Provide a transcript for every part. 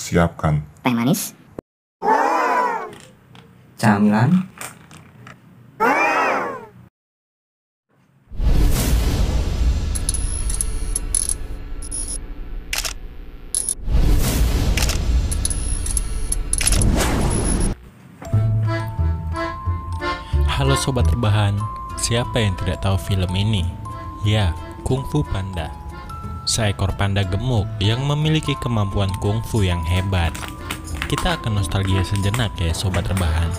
siapkan. Teh manis. Camilan. Halo Sobat Rebahan, siapa yang tidak tahu film ini? Ya, Kung Fu Panda. Seekor panda gemuk yang memiliki kemampuan kungfu yang hebat. Kita akan nostalgia sejenak ya Sobat Rebahan.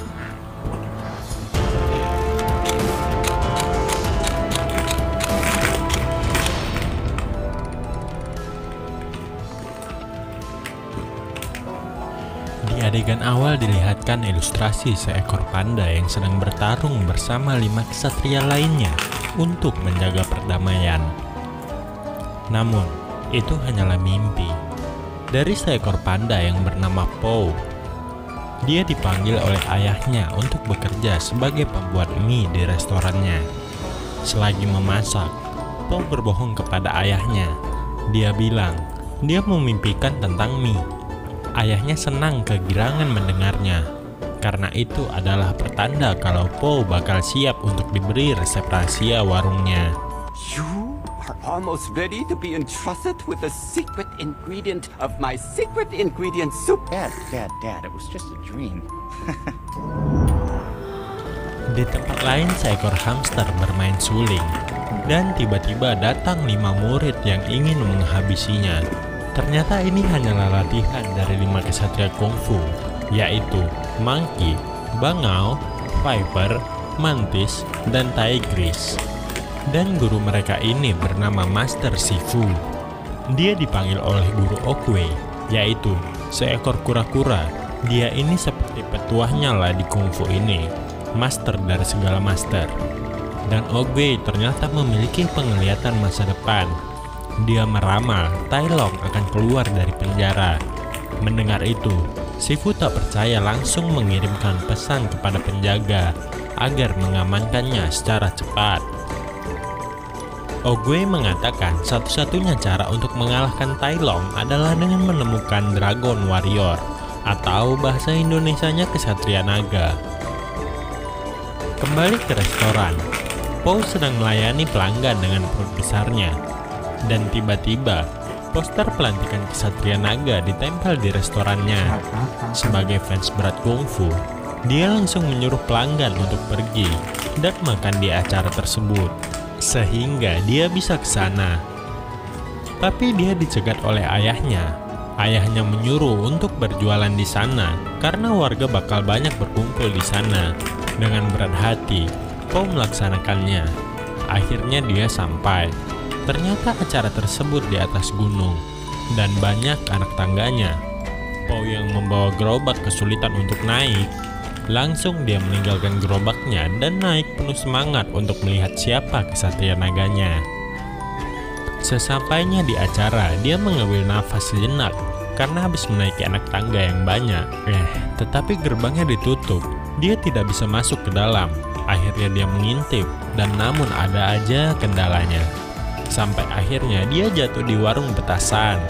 Di adegan awal dilihatkan ilustrasi seekor panda yang sedang bertarung bersama 5 ksatria lainnya untuk menjaga perdamaian. Namun, itu hanyalah mimpi dari seekor panda yang bernama Po. Dia dipanggil oleh ayahnya untuk bekerja sebagai pembuat mie di restorannya. Selagi memasak, Po berbohong kepada ayahnya. Dia bilang, dia memimpikan tentang mie. Ayahnya senang kegirangan mendengarnya, karena itu adalah pertanda kalau Po bakal siap untuk diberi resep rahasia warungnya. You are almost ready to be entrusted with the secret ingredient of my secret ingredient soup. Dad, it was just a dream. Di tempat lain seekor hamster bermain suling, dan tiba-tiba datang 5 murid yang ingin menghabisinya. Ternyata ini hanyalah latihan dari 5 ksatria kungfu, yaitu Monkey, Bangau, Viper, Mantis, dan Tigris. Dan guru mereka ini bernama Master Shifu. Dia dipanggil oleh guru Oogway, yaitu seekor kura-kura. Dia ini seperti petuahnya lah di kungfu ini, master dari segala master. Dan Oogway ternyata memiliki penglihatan masa depan. Dia meramal Tai Long akan keluar dari penjara. Mendengar itu, Shifu tak percaya, langsung mengirimkan pesan kepada penjaga agar mengamankannya secara cepat. Oogway mengatakan satu-satunya cara untuk mengalahkan Tai Long adalah dengan menemukan Dragon Warrior, atau bahasa Indonesianya Ksatria Naga. Kembali ke restoran, Po sedang melayani pelanggan dengan perut besarnya. Dan tiba-tiba, poster pelantikan Ksatria Naga ditempel di restorannya. Sebagai fans berat kungfu, dia langsung menyuruh pelanggan untuk pergi dan makan di acara tersebut, sehingga dia bisa ke sana. Tapi dia dicegat oleh ayahnya. Ayahnya menyuruh untuk berjualan di sana karena warga bakal banyak berkumpul di sana. Dengan berat hati, Po melaksanakannya. Akhirnya dia sampai. Ternyata acara tersebut di atas gunung, dan banyak anak tangganya. Po yang membawa gerobak kesulitan untuk naik. Langsung dia meninggalkan gerobaknya dan naik penuh semangat untuk melihat siapa ksatria naganya. Sesampainya di acara, dia mengambil nafas sejenak karena habis menaiki anak tangga yang banyak. Tetapi gerbangnya ditutup. Dia tidak bisa masuk ke dalam. Akhirnya dia mengintip, dan namun ada aja kendalanya. Sampai akhirnya dia jatuh di warung petasan.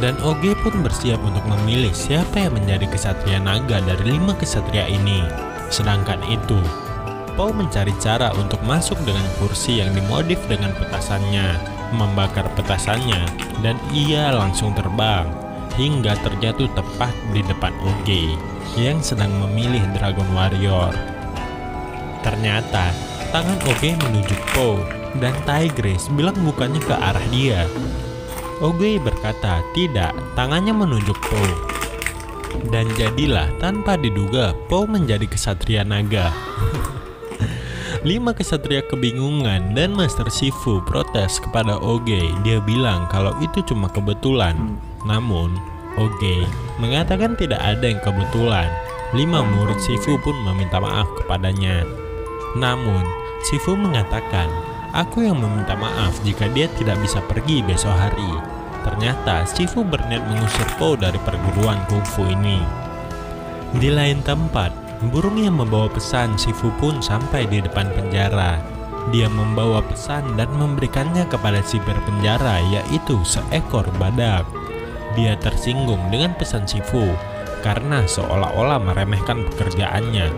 Dan Oogway pun bersiap untuk memilih siapa yang menjadi ksatria naga dari 5 ksatria ini. Sedangkan itu, Po mencari cara untuk masuk dengan kursi yang dimodif dengan petasannya, membakar petasannya, dan ia langsung terbang hingga terjatuh tepat di depan Oogway yang sedang memilih Dragon Warrior. Ternyata tangan Oogway menunjuk Po, dan Tigris bilang bukannya ke arah dia. Oogway berkata tidak, tangannya menunjuk Po. Dan jadilah tanpa diduga Po menjadi ksatria naga. 5 ksatria kebingungan dan Master Shifu protes kepada Oogway. Dia bilang kalau itu cuma kebetulan. Namun Oogway mengatakan tidak ada yang kebetulan. 5 murid Shifu pun meminta maaf kepadanya. Namun Shifu mengatakan, aku yang meminta maaf jika dia tidak bisa pergi besok hari. Ternyata Shifu berniat mengusir Po dari perguruan kungfu ini. Di lain tempat, burung yang membawa pesan Shifu pun sampai di depan penjara. Dia membawa pesan dan memberikannya kepada sipir penjara, yaitu seekor badak. Dia tersinggung dengan pesan Shifu karena seolah-olah meremehkan pekerjaannya.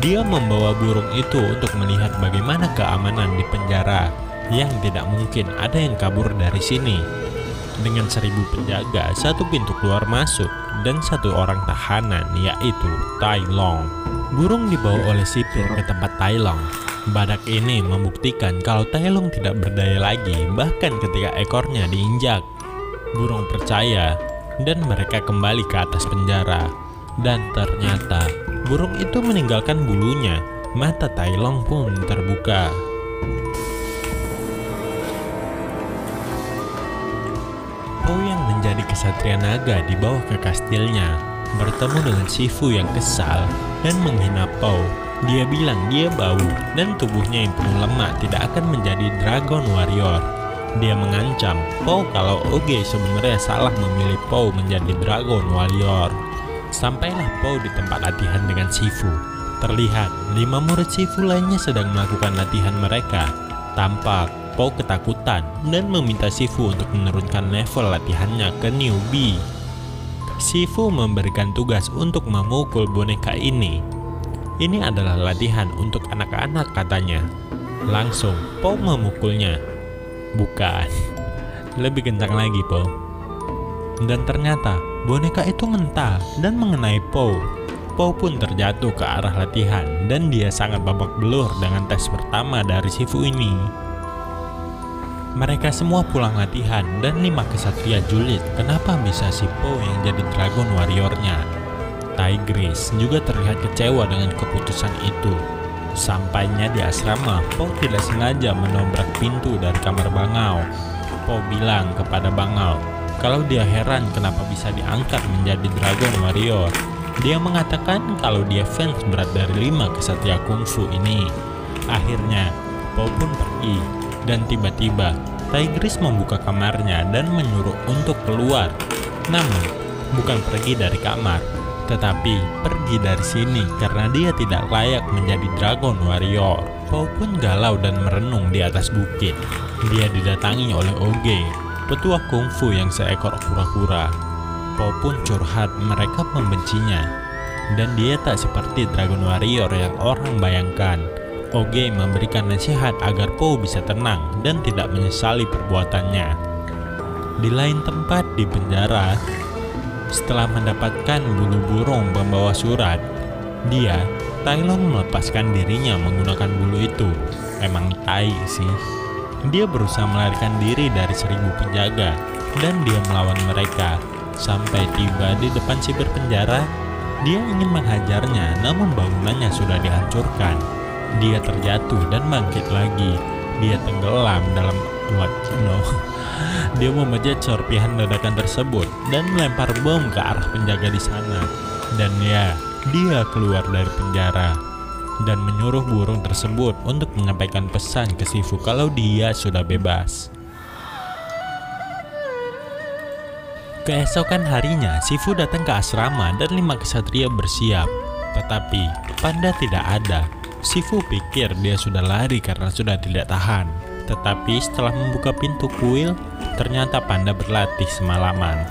Dia membawa burung itu untuk melihat bagaimana keamanan di penjara, yang tidak mungkin ada yang kabur dari sini. Dengan 1000 penjaga, 1 pintu keluar masuk, dan 1 orang tahanan, yaitu Tai Long. Burung dibawa oleh sipir ke tempat Tai Long. Badak ini membuktikan kalau Tai Long tidak berdaya lagi, bahkan ketika ekornya diinjak. Burung percaya, dan mereka kembali ke atas penjara. Dan ternyata, burung itu meninggalkan bulunya. Mata Tai Long pun terbuka. Po yang menjadi kesatria naga dibawa ke kastilnya, bertemu dengan Shifu yang kesal dan menghina Po. Dia bilang dia bau dan tubuhnya yang penuh lemak tidak akan menjadi Dragon Warrior. Dia mengancam Po kalau Oge sebenarnya salah memilih Po menjadi Dragon Warrior. Sampailah Po di tempat latihan dengan Shifu. Terlihat 5 murid Shifu lainnya sedang melakukan latihan mereka. Tampak Po ketakutan dan meminta Shifu untuk menurunkan level latihannya ke newbie. Shifu memberikan tugas untuk memukul boneka ini. Ini adalah latihan untuk anak-anak katanya. Langsung Po memukulnya. Bukan, lebih kencang lagi Po. Dan ternyata boneka itu mental dan mengenai Po. Po pun terjatuh ke arah latihan dan dia sangat babak belur dengan tes pertama dari Shifu ini. Mereka semua pulang latihan dan 5 kesatria julid. Kenapa bisa si Po yang jadi Dragon Warrior-nya? Tigris juga terlihat kecewa dengan keputusan itu. Sampainya di asrama, Po tidak sengaja menobrak pintu dari kamar Bangau. Po bilang kepada Bangau kalau dia heran kenapa bisa diangkat menjadi Dragon Warrior. Dia mengatakan kalau dia fans berat dari 5 kesatria kungfu ini. Akhirnya, Po pun pergi. Dan tiba-tiba, Tigris membuka kamarnya dan menyuruh untuk keluar. Namun, bukan pergi dari kamar, tetapi pergi dari sini karena dia tidak layak menjadi Dragon Warrior. Po pun galau dan merenung di atas bukit. Dia didatangi oleh Oge, petua kungfu yang seekor kura-kura. Po pun curhat mereka membencinya, dan dia tak seperti Dragon Warrior yang orang bayangkan. Oge memberikan nasihat agar Po bisa tenang dan tidak menyesali perbuatannya. Di lain tempat di penjara, setelah mendapatkan bulu burung pembawa surat, Tai Long melepaskan dirinya menggunakan bulu itu. Emang tai sih. Dia berusaha melarikan diri dari 1000 penjaga dan dia melawan mereka. Sampai tiba di depan sipir penjara, dia ingin menghajarnya namun bangunannya sudah dihancurkan. Dia terjatuh dan bangkit lagi. Dia tenggelam dalam Dia memejat serpihan dadakan tersebut dan melempar bom ke arah penjaga di sana. Dan dia keluar dari penjara dan menyuruh burung tersebut untuk menyampaikan pesan ke Shifu kalau dia sudah bebas. Keesokan harinya, Shifu datang ke asrama dan 5 kesatria bersiap. Tetapi Panda tidak ada. Shifu pikir dia sudah lari karena sudah tidak tahan. Tetapi setelah membuka pintu kuil, ternyata Panda berlatih semalaman.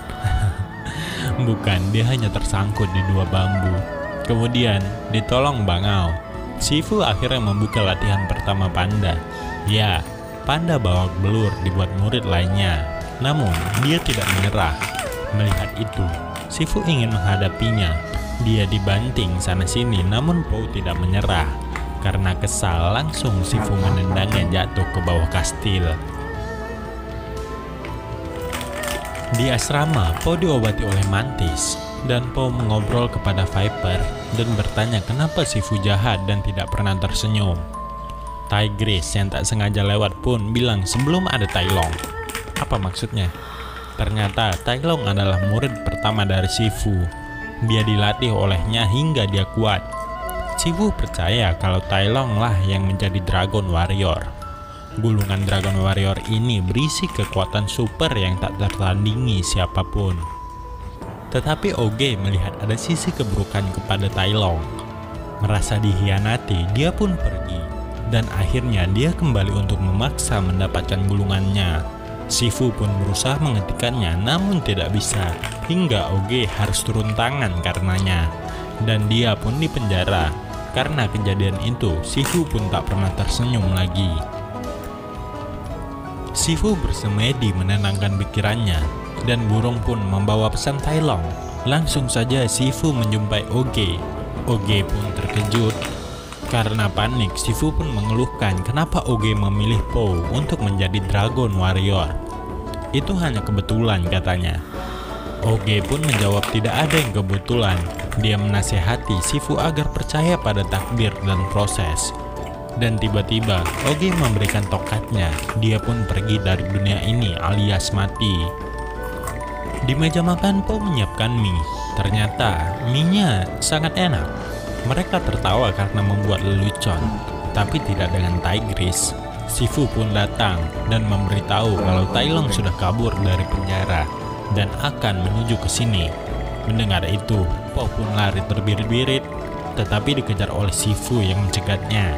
Bukan, dia hanya tersangkut di 2 bambu. Kemudian ditolong Bangau. Shifu akhirnya membuka latihan pertama Panda. Ya, Panda babak belur dibuat murid lainnya. Namun, dia tidak menyerah. Melihat itu, Shifu ingin menghadapinya. Dia dibanting sana-sini namun Po tidak menyerah. Karena kesal, langsung Shifu menendangnya jatuh ke bawah kastil. Di asrama, Po diobati oleh mantis. Dan Po mengobrol kepada Viper dan bertanya kenapa Shifu jahat dan tidak pernah tersenyum. Tigris yang tak sengaja lewat pun bilang sebelum ada Tai Long. Apa maksudnya? Ternyata Tai Long adalah murid pertama dari Shifu. Dia dilatih olehnya hingga dia kuat. Shifu percaya kalau Tai Long lah yang menjadi Dragon Warrior. Gulungan Dragon Warrior ini berisi kekuatan super yang tak tertandingi siapapun. Tetapi Oge melihat ada sisi keburukan kepada Tai Long. Merasa dihianati, dia pun pergi. Dan akhirnya dia kembali untuk memaksa mendapatkan gulungannya. Shifu pun berusaha menghentikannya namun tidak bisa, hingga Oge harus turun tangan karenanya. Dan dia pun dipenjara. Karena kejadian itu, Shifu pun tak pernah tersenyum lagi. Shifu bersemedi menenangkan pikirannya, dan burung pun membawa pesan Tai Long. Langsung saja Shifu menjumpai Oge. Oge pun terkejut. Karena panik, Shifu pun mengeluhkan kenapa Oge memilih Po untuk menjadi Dragon Warrior. Itu hanya kebetulan katanya. Oge pun menjawab tidak ada yang kebetulan. Dia menasehati Shifu agar percaya pada takdir dan proses. Dan tiba-tiba Oge memberikan tongkatnya. Dia pun pergi dari dunia ini alias mati. Di meja makan Po menyiapkan mie. Ternyata mie-nya sangat enak. Mereka tertawa karena membuat lelucon, tapi tidak dengan Tigris. Shifu pun datang dan memberitahu kalau Tai Long sudah kabur dari penjara dan akan menuju ke sini. Mendengar itu, Po pun lari terbirit-birit, tetapi dikejar oleh Shifu yang mencegatnya.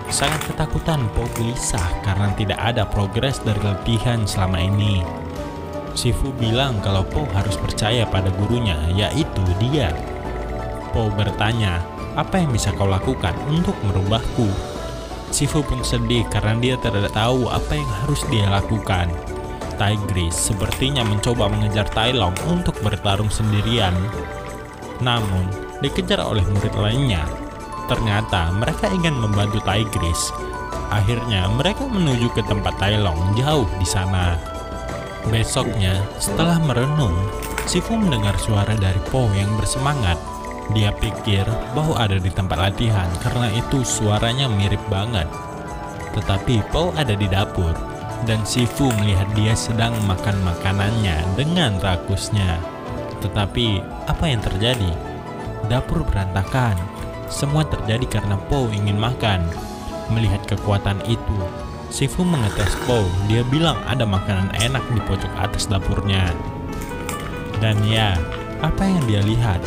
Sangat ketakutan, Po gelisah karena tidak ada progres dari latihan selama ini. Shifu bilang kalau Po harus percaya pada gurunya, yaitu dia. Po bertanya, apa yang bisa kau lakukan untuk merubahku? Shifu pun sedih karena dia tidak tahu apa yang harus dia lakukan. Tigris sepertinya mencoba mengejar Tai Long untuk bertarung sendirian. Namun, dikejar oleh murid lainnya. Ternyata mereka ingin membantu Tigris. Akhirnya mereka menuju ke tempat Tai Long jauh di sana. Besoknya, setelah merenung, Shifu mendengar suara dari Po yang bersemangat. Dia pikir bahwa ada di tempat latihan karena itu suaranya mirip banget. Tetapi Po ada di dapur dan Shifu melihat dia sedang makan makanannya dengan rakusnya. Tetapi apa yang terjadi? Dapur berantakan. Semua terjadi karena Po ingin makan. Melihat kekuatan itu, Shifu mengetes Po. Dia bilang ada makanan enak di pojok atas dapurnya. Dan ya, apa yang dia lihat?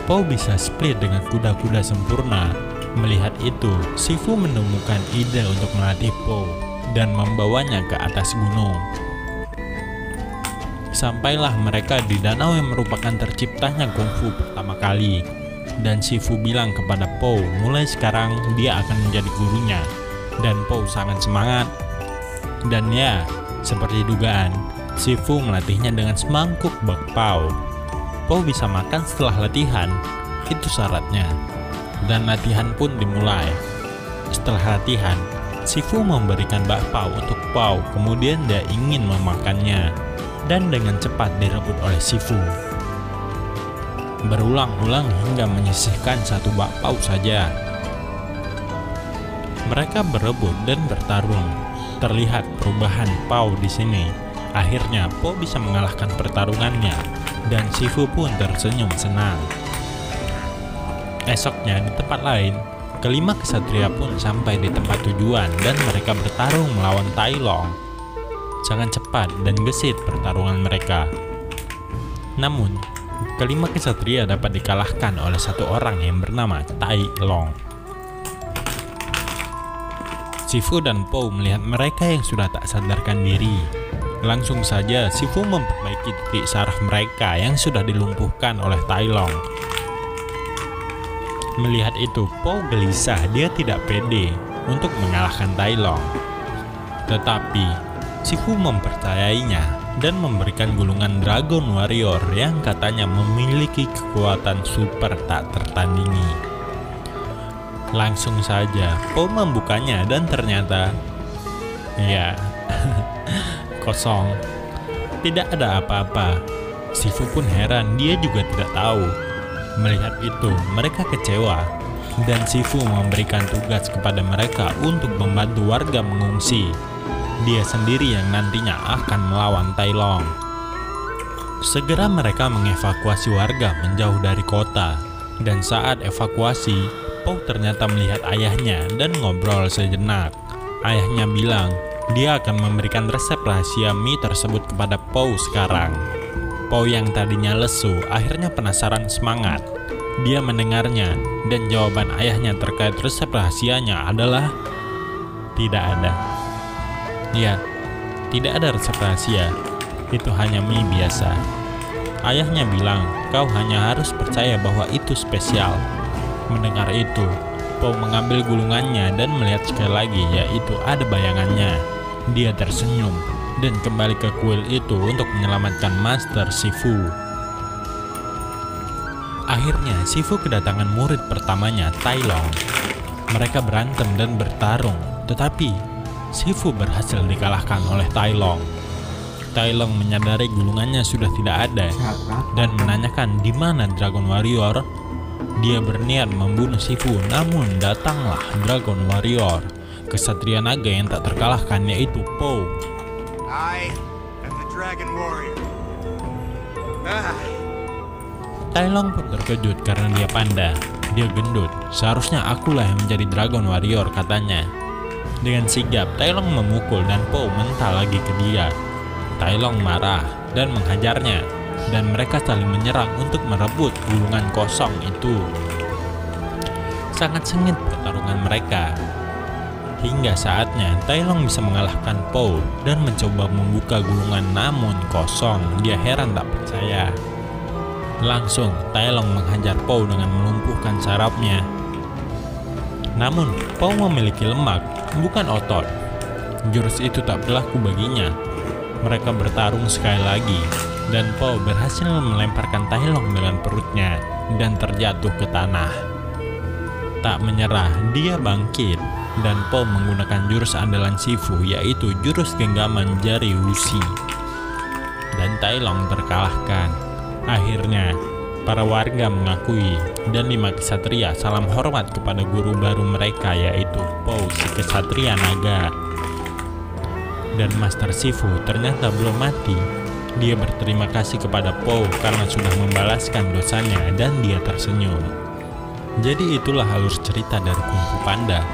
Po bisa split dengan kuda-kuda sempurna. Melihat itu, Shifu menemukan ide untuk melatih Po dan membawanya ke atas gunung. Sampailah mereka di danau yang merupakan terciptanya kungfu pertama kali. Dan Shifu bilang kepada Po, mulai sekarang dia akan menjadi gurunya. Dan Po sangat semangat. Dan ya, seperti dugaan, Shifu melatihnya dengan semangkuk bakpao. Po bisa makan setelah latihan, itu syaratnya. Dan latihan pun dimulai. Setelah latihan, Shifu memberikan bakpao untuk Po, kemudian dia ingin memakannya. Dan dengan cepat direbut oleh Shifu. Berulang-ulang hingga menyisihkan satu bakpao saja. Mereka berebut dan bertarung. Terlihat perubahan Po di sini. Akhirnya Po bisa mengalahkan pertarungannya. Dan Shifu pun tersenyum senang. Esoknya di tempat lain, kelima kesatria pun sampai di tempat tujuan dan mereka bertarung melawan Tai Long. Sangat cepat dan gesit pertarungan mereka. Namun, kelima kesatria dapat dikalahkan oleh satu orang yang bernama Tai Long. Shifu dan Po melihat mereka yang sudah tak sadarkan diri. Langsung saja Shifu memperbaiki titik saraf mereka yang sudah dilumpuhkan oleh Tai Long. Melihat itu, Po gelisah, dia tidak pede untuk mengalahkan Tai Long. Tetapi Shifu mempercayainya dan memberikan gulungan Dragon Warrior yang katanya memiliki kekuatan super tak tertandingi. Langsung saja Po membukanya dan ternyata ya kosong. Tidak ada apa-apa. Shifu pun heran, dia juga tidak tahu. Melihat itu, mereka kecewa. Dan Shifu memberikan tugas kepada mereka untuk membantu warga mengungsi. Dia sendiri yang nantinya akan melawan Tai Long. Segera mereka mengevakuasi warga menjauh dari kota. Dan saat evakuasi, Po ternyata melihat ayahnya dan ngobrol sejenak. Ayahnya bilang, dia akan memberikan resep rahasia mie tersebut kepada Po sekarang. Po yang tadinya lesu akhirnya penasaran semangat. Dia mendengarnya dan jawaban ayahnya terkait resep rahasianya adalah tidak ada. Ya, tidak ada resep rahasia. Itu hanya mie biasa. Ayahnya bilang, kau hanya harus percaya bahwa itu spesial. Mendengar itu, Po mengambil gulungannya dan melihat sekali lagi, yaitu ada bayangannya. Dia tersenyum dan kembali ke kuil itu untuk menyelamatkan Master Shifu. Akhirnya, Shifu kedatangan murid pertamanya, Tai Long. Mereka berantem dan bertarung, tetapi Shifu berhasil dikalahkan oleh Tai Long. Tai Long menyadari gulungannya sudah tidak ada dan menanyakan di mana Dragon Warrior. Dia berniat membunuh Shifu, namun datanglah Dragon Warrior, kesatria naga yang tak terkalahkan, yaitu Po. I am the Dragon Warrior. Tai Long pun terkejut karena dia panda. Dia gendut. Seharusnya akulah yang menjadi Dragon Warrior, katanya. Dengan sigap, Tai Long memukul dan Po mental lagi ke dia. Tai Long marah dan menghajarnya, dan mereka saling menyerang untuk merebut gulungan kosong itu. Sangat sengit pertarungan mereka. Hingga saatnya Tai Long bisa mengalahkan Po dan mencoba membuka gulungan, namun kosong. Dia heran tak percaya. Langsung Tai Long menghajar Po dengan melumpuhkan sarafnya. Namun Po memiliki lemak, bukan otot. Jurus itu tak berlaku baginya. Mereka bertarung sekali lagi, dan Po berhasil melemparkan Tai Long dengan perutnya dan terjatuh ke tanah. Tak menyerah, dia bangkit, dan Po menggunakan jurus andalan Shifu, yaitu jurus genggaman jari Wuxi. Dan Tai Long terkalahkan. Akhirnya, para warga mengakui dan 5 kesatria salam hormat kepada guru baru mereka, yaitu Po, si kesatria naga. Dan Master Shifu ternyata belum mati. Dia berterima kasih kepada Po karena sudah membalaskan dosanya dan dia tersenyum. Jadi itulah alur cerita dari Kung Fu Panda.